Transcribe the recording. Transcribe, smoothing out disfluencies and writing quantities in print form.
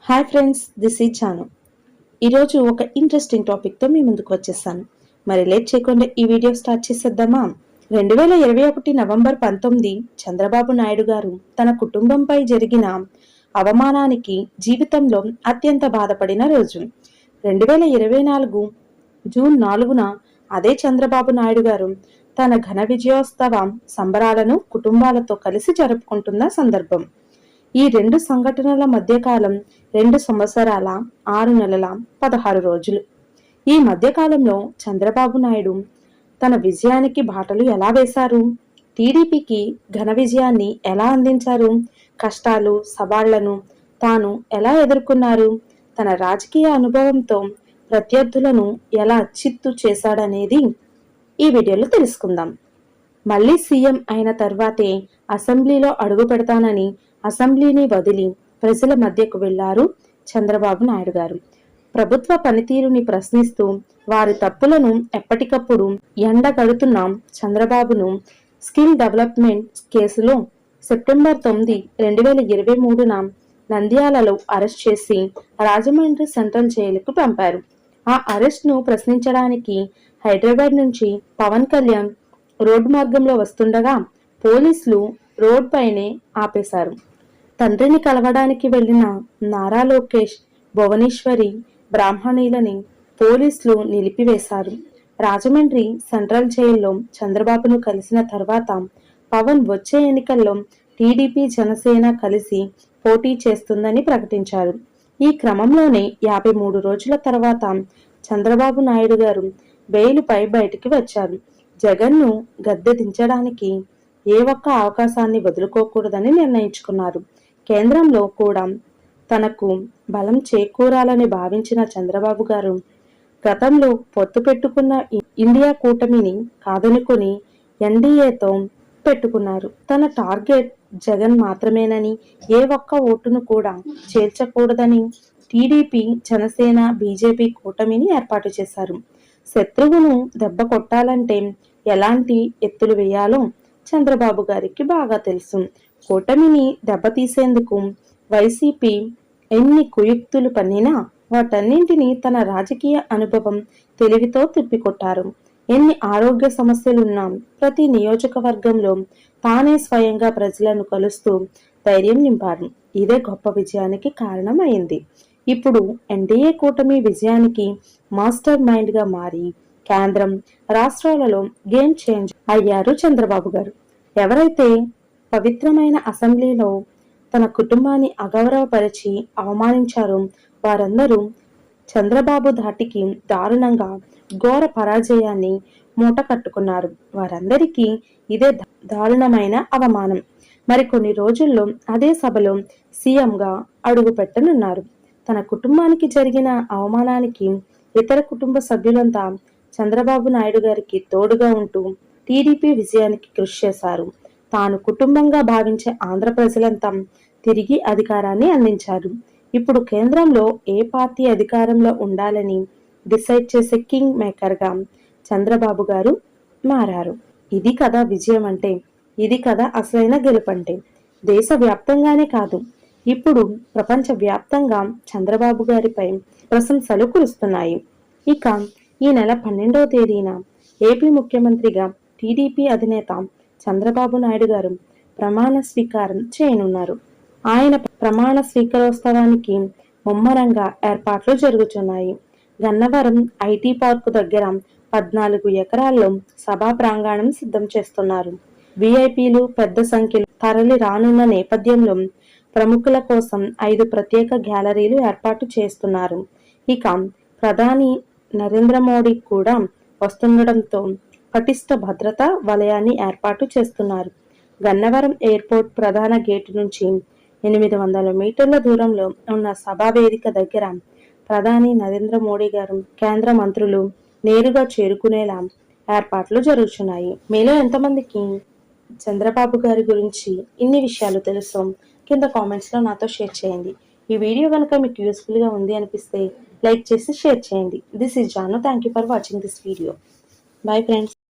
Hi friends, this is Janu. ఈరోజు ఒక interesting టాపిక్తో మీ ముందుకు వచ్చేసాను. మరి లేట్ చేయకుండా ఈ వీడియో స్టార్ట్ చేసేద్దామా? 2021 నవంబర్ 19 చంద్రబాబు నాయుడు గారు తన కుటుంబంపై జరిగిన అవమానానికి జీవితంలో అత్యంత బాధపడిన రోజు. 2024 జూన్ 4న అదే చంద్రబాబు నాయుడు గారు తన ఘన విజయోత్సవ సంబరాలను కుటుంబాలతో కలిసి జరుపుకుంటున్న సందర్భం. ఈ రెండు సంఘటనల మధ్యకాలం 2 సంవత్సరాల 6 నెలల 16 రోజులు. ఈ మధ్యకాలంలో చంద్రబాబు నాయుడు తన విజయానికి బాటలు ఎలా వేశారు? టీడీపీకి ఘన విజయాన్ని ఎలా అందించారు? కష్టాలు, సవాళ్లను తాను ఎలా ఎదుర్కొన్నారు? తన రాజకీయ అనుభవంతో ప్రత్యర్థులను ఎలా చిత్తు చేశాడనేది ఈ వీడియోలో తెలుసుకుందాం. మళ్ళీ సీఎం అయిన తర్వాతే అసెంబ్లీలో అడుగు పెడతానని అసెంబ్లీని వదిలి ప్రజల మధ్యకు వెళ్లారు చంద్రబాబు నాయుడు గారు. ప్రభుత్వ పనితీరుని ప్రశ్నిస్తూ వారి తప్పులను ఎప్పటికప్పుడు ఎండగడుతున్న చంద్రబాబును స్కిల్ డెవలప్మెంట్ కేసులో సెప్టెంబర్ 9, 2023న నంద్యాలలో అరెస్ట్ చేసి రాజమండ్రి సెంట్రల్ జైలుకు పంపారు. ఆ అరెస్ట్ను ప్రశ్నించడానికి హైదరాబాద్ నుంచి పవన్ కళ్యాణ్ రోడ్డు మార్గంలో వస్తుండగా పోలీసులు రోడ్ పైనే ఆపేశారు. తండ్రిని కలవడానికి వెళ్లిన నారా లోకేష్, భువనేశ్వరి బ్రాహ్మణులని పోలీసులు నిలిపివేశారు. రాజమండ్రి సెంట్రల్ జైల్లో చంద్రబాబును కలిసిన తర్వాత పవన్ వచ్చే ఎన్నికల్లో టీడీపీ, జనసేన కలిసి పోటీ చేస్తుందని ప్రకటించారు. ఈ క్రమంలోనే 53 రోజుల తర్వాత చంద్రబాబు నాయుడు గారు బెయిలుపై బయటికి వచ్చారు. జగన్ను గద్దె దించడానికి ఏ ఒక్క అవకాశాన్ని వదులుకోకూడదని నిర్ణయించుకున్నారు. కేంద్రంలో కూడా తనకు బలం చేకూరాలని భావించిన చంద్రబాబు గారు గతంలో పొత్తు పెట్టుకున్న ఇండియా కూటమిని కాదనుకొని ఎన్డీఏతో పెట్టుకున్నారు. తన టార్గెట్ జగన్ మాత్రమేనని, ఏ ఒక్క ఓటును కూడా చేర్చకూడదని టీడీపీ, జనసేన, బీజేపీ కూటమిని ఏర్పాటు చేశారు. శత్రువును దెబ్బ కొట్టాలంటే ఎలాంటి ఎత్తులు వేయాలో చంద్రబాబు గారికి బాగా తెలుసు. కూటమిని దెబ్బతీసేందుకు వైసీపీ ఎన్ని కుయుక్తులు పన్నినా వాటన్నింటినీ తన రాజకీయ అనుభవం, తెలివితో తిప్పికొట్టారు. ఎన్ని ఆరోగ్య సమస్యలున్నా ప్రతి నియోజకవర్గంలో తానే స్వయంగా ప్రజలను కలుస్తూ ధైర్యం నింపారు. ఇదే గొప్ప విజయానికి కారణమైంది. ఇప్పుడు ఎన్డీఏ కూటమి విజయానికి మాస్టర్ మైండ్ గా మారి కేంద్రం, రాష్ట్రాలలో గేమ్ చేంజ్ అయ్యారు చంద్రబాబు గారు. ఎవరైతే పవిత్రమైన అసెంబ్లీలో తన కుటుంబాన్ని అగౌరవపరిచి అవమానించారో వారందరూ చంద్రబాబు ధాటికి దారుణంగా ఘోర పరాజయాన్ని మూట కట్టుకున్నారు. వారందరికీ ఇదే దారుణమైన అవమానం. మరికొన్ని రోజుల్లో అదే సభలో సీఎంగా అడుగు పెట్టనున్నారు. తన కుటుంబానికి జరిగిన అవమానానికి ఇతర కుటుంబ సభ్యులంతా చంద్రబాబు నాయుడు గారికి తోడుగా ఉంటూ టీడీపీ విజయానికి కృషి చేశారు. తాను కుటుంబంగా భావించే ఆంధ్ర ప్రజలంతా తిరిగి అధికారాన్ని అందించారు. ఇప్పుడు కేంద్రంలో ఏ పార్టీ అధికారంలో ఉండాలని డిసైడ్ చేసే కింగ్ మేకర్గా చంద్రబాబు గారు మారారు. ఇది కదా విజయం అంటే, ఇది కదా అసలైన గెలుపంటే. దేశ వ్యాప్తంగానే కాదు, ఇప్పుడు ప్రపంచ వ్యాప్తంగా చంద్రబాబు గారిపై ప్రశంసలు కురుస్తున్నాయి. ఇక ఈ నెల 12వ తేదీన ఏపీ ముఖ్యమంత్రిగా టీడీపీ అధినేత చంద్రబాబు నాయుడు గారు ప్రమాణ స్వీకారం చేయనున్నారు. ఆయన ప్రమాణ స్వీకారోత్సవానికి ముమ్మరంగా ఏర్పాట్లు జరుగుతున్నాయి. గన్నవరం ఐటీ పార్కు దగ్గర 14 ఎకరాల్లో సభా ప్రాంగణం సిద్ధం చేస్తున్నారు. విఐపీలు పెద్ద సంఖ్యలో తరలి రానున్న నేపథ్యంలో ప్రముఖుల కోసం 5 ప్రత్యేక గ్యాలరీలు ఏర్పాటు చేస్తున్నారు. ఇక ప్రధాని నరేంద్ర మోడీ కూడా వస్తుండటంతో పటిష్ట భద్రతా వలయాన్ని ఏర్పాటు చేస్తున్నారు. గన్నవరం ఎయిర్పోర్ట్ ప్రధాన గేటు నుంచి 800 మీటర్ల దూరంలో ఉన్న సభా వేదిక దగ్గర ప్రధాని నరేంద్ర మోడీ గారు, కేంద్ర మంత్రులు నేరుగా చేరుకునేలా ఏర్పాట్లు జరుగుతున్నాయి. మీలో ఎంతమందికి చంద్రబాబు గారి గురించి ఇన్ని విషయాలు తెలుసు? కింద కామెంట్స్లో నాతో షేర్ చేయండి. ఈ వీడియో కనుక మీకు యూస్ఫుల్గా ఉంది అనిపిస్తే లైక్ చేసి షేర్ చేయండి. This is Janu. Thank you for watching this video. Bye friends.